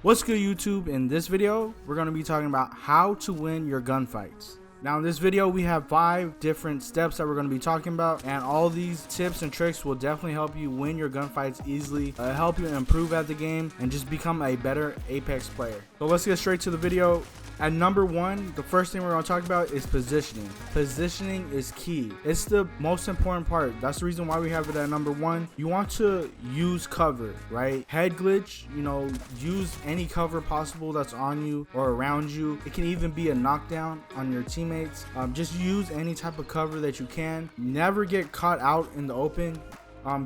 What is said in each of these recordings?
What's good, YouTube? In this video, we're going to be talking about how to win your gunfights. Now in this video, we have 5 different steps that we're going to be talking about, and all these tips and tricks will definitely help you win your gunfights easily, help you improve at the game, and just become a better Apex player. So let's get straight to the video. At number 1, the first thing we're going to talk about is positioning. Positioning is key. It's the most important part. That's the reason why we have it at number 1. You want to use cover, right? Head glitch, use any cover possible that's on you or around you. It can even be a knockdown on your teammates. Just use any type of cover that you can. Never get caught out in the open.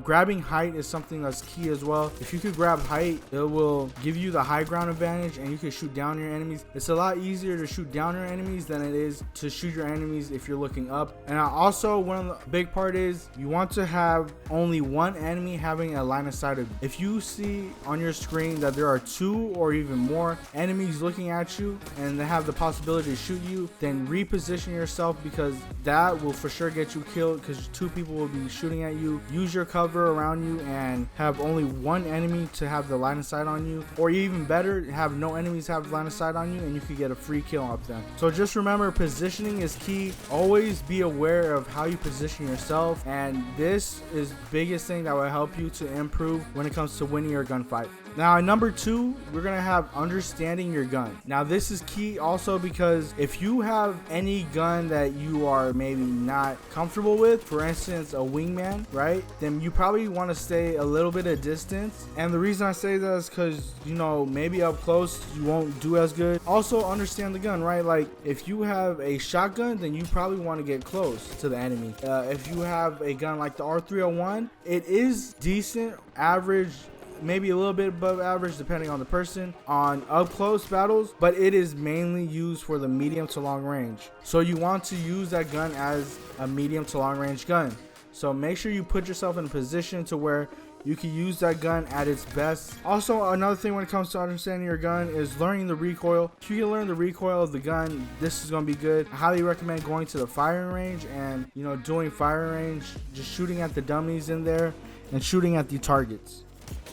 Grabbing height is something that's key as well. If you could grab height, it will give you the high ground advantage and you can shoot down your enemies. It's a lot easier to shoot down your enemies than it is to shoot your enemies if you're looking up. And also, one of the big part is you want to have only one enemy having a line of sight of you. If you see on your screen that there are 2 or even more enemies looking at you and they have the possibility to shoot you, then reposition yourself, because that will for sure get you killed, because 2 people will be shooting at you. Use your cover around you and have only one enemy to have the line of sight on you, or even better, have no enemies have line of sight on you and you could get a free kill off them. So just remember, positioning is key. Always be aware of how you position yourself, and this is the biggest thing that will help you to improve when it comes to winning your gunfight. Now at number 2, we're gonna have understanding your gun. Now this is key also, because if you have any gun that you are maybe not comfortable with, for instance a wingman, right, then you probably want to stay a little bit of distance. And the reason I say that is because maybe up close you won't do as good. Also understand the gun, right? Like if you have a shotgun, then you probably want to get close to the enemy. If you have a gun like the R301, it is decent, average, maybe a little bit above average depending on the person on up close battles, but it is mainly used for the medium to long range. So you want to use that gun as a medium to long range gun. So make sure you put yourself in a position to where you can use that gun at its best. Also, another thing when it comes to understanding your gun is learning the recoil. If you can learn the recoil of the gun, this is going to be good. I highly recommend going to the firing range and doing firing range, just shooting at the dummies in there and shooting at the targets.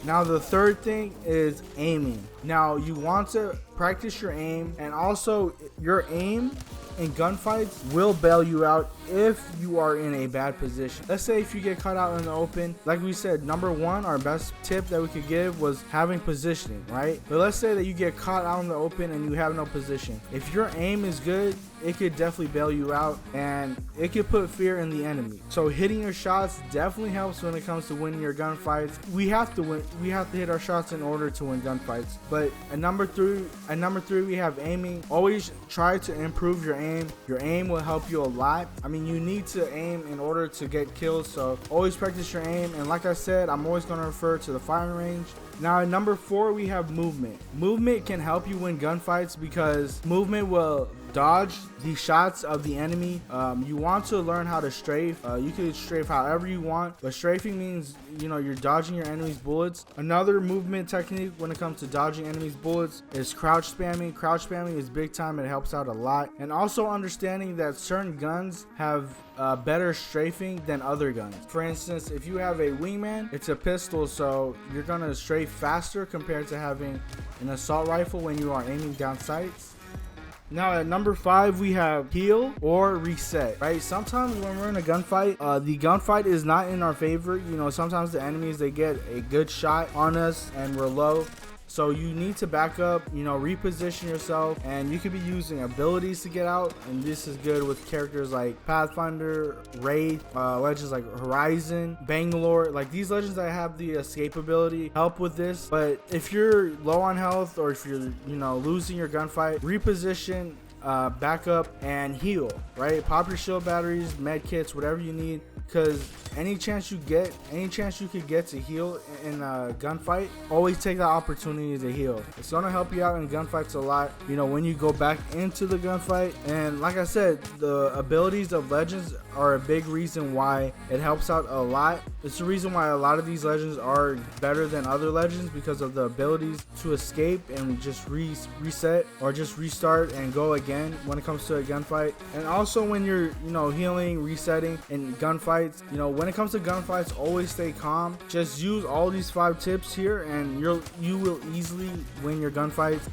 Now the third thing is aiming. Now you want to practice your aim, and also your aim in gunfights will bail you out if you are in a bad position. Let's say if you get caught out in the open, like we said, number 1, our best tip that we could give was having positioning, right? But let's say that you get caught out in the open and you have no position. If your aim is good, it could definitely bail you out and it could put fear in the enemy. So hitting your shots definitely helps when it comes to winning your gunfights. We have to win. We have to hit our shots in order to win gunfights. But at number 3, we have aiming. Always try to improve your aim. Your aim will help you a lot. I mean, you need to aim in order to get kills, so always practice your aim. And like I said, I'm always going to refer to the firing range. Now at number 4, we have movement. Movement can help you win gunfights because movement will dodge the shots of the enemy. You want to learn how to strafe. You can strafe however you want, but strafing means you're dodging your enemy's bullets. Another movement technique when it comes to dodging enemy's bullets is crouch spamming. Crouch spamming is big time. It helps out a lot. And also understanding that certain guns have better strafing than other guns. For instance, if you have a wingman, it's a pistol, so you're gonna strafe faster compared to having an assault rifle when you are aiming down sights. Now at number 5, we have heal or reset, right? Sometimes when we're in a gunfight, the gunfight is not in our favor. Sometimes the enemies, they get a good shot on us and we're low. So you need to back up, reposition yourself, and you could be using abilities to get out. And this is good with characters like Pathfinder, Wraith, legends like Horizon, Bangalore. Like these legends that have the escape ability help with this. But if you're low on health, or if you're, losing your gunfight, reposition, back up and heal, right? Pop your shield batteries, med kits, whatever you need. Because any chance you could get to heal in a gunfight, always take that opportunity to heal. It's gonna help you out in gunfights a lot, when you go back into the gunfight. And like I said, the abilities of legends are a big reason why it helps out a lot. It's the reason why a lot of these legends are better than other legends, because of the abilities to escape and just reset or just restart and go again when it comes to a gunfight. And also when you're healing, resetting in gunfight, gunfights. You know, when it comes to gunfights, always stay calm. Just use all these 5 tips here and you will easily win your gunfights.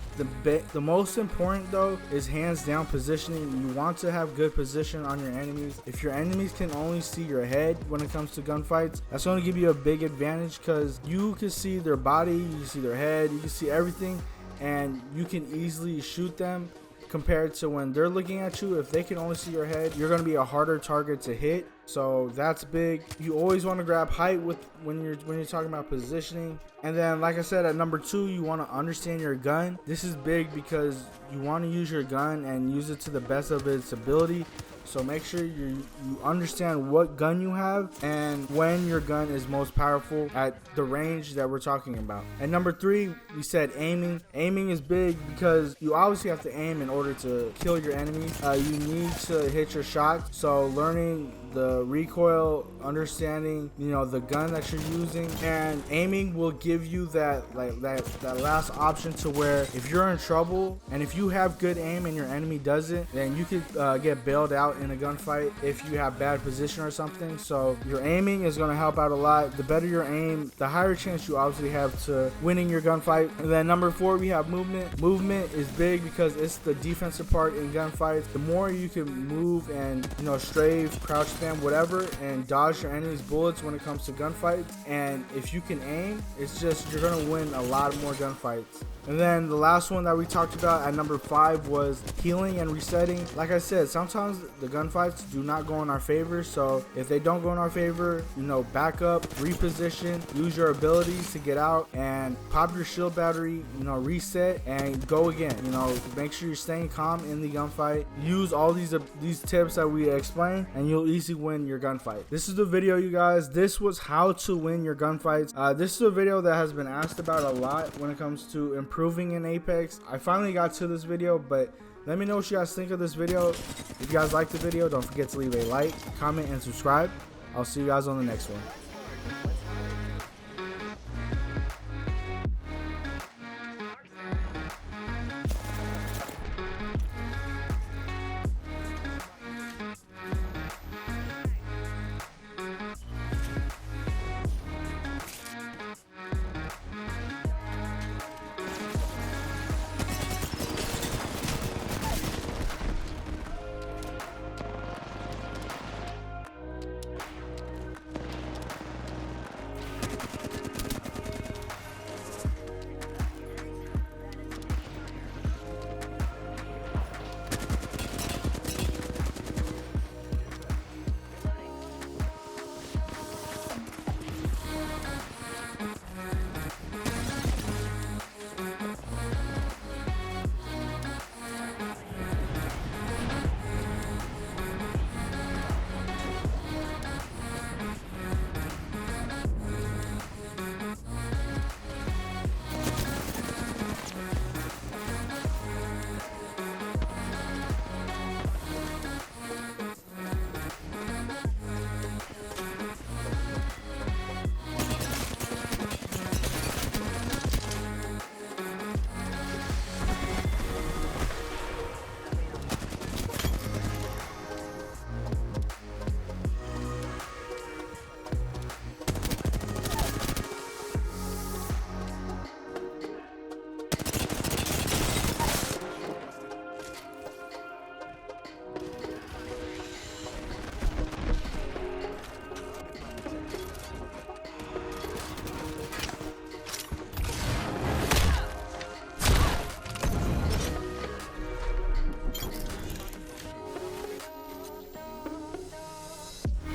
The most important though is hands down positioning. You want to have good position on your enemies. If your enemies can only see your head when it comes to gunfights, that's going to give you a big advantage, because you can see their body, you can see their head, you can see everything, and you can easily shoot them. Compared to when they're looking at you, if they can only see your head, you're going to be a harder target to hit. So that's big. You always want to grab height when you're talking about positioning. And then, like I said, at number 2, you want to understand your gun. This is big because you want to use your gun and use it to the best of its ability. So make sure you understand what gun you have and when your gun is most powerful at the range that we're talking about. And number 3, we said aiming. Aiming is big because you obviously have to aim in order to kill your enemies. You need to hit your shots. So learning the recoil, understanding, you know, the gun that you're using, and aiming will give you that last option to where if you're in trouble and if you have good aim and your enemy doesn't, then you could get bailed out in a gunfight if you have bad position or something. So your aiming is going to help out a lot. The better your aim, the higher chance you obviously have to winning your gunfight. And then number 4, we have movement. Movement is big because it's the defensive part in gunfights. The more you can move and, you know, strafe, crouch spam, whatever, and dodge your enemy's bullets when it comes to gunfights, and if you can aim, it's just you're gonna win a lot more gunfights. And then the last one that we talked about at number 5 was healing and resetting. Like I said, sometimes the gunfights do not go in our favor, so if they don't go in our favor, you know, back up, reposition, use your abilities to get out and pop your shield battery, you know, reset and go again. You know, make sure you're staying calm in the gunfight. Use all these tips that we explained and you'll easily win your gunfight. This is the video, you guys. This was how to win your gunfights. This is a video that has been asked about a lot when it comes to improving in Apex. I finally got to this video, but let me know what you guys think of this video. If you guys like the video, don't forget to leave a like, comment, and subscribe. I'll see you guys on the next one.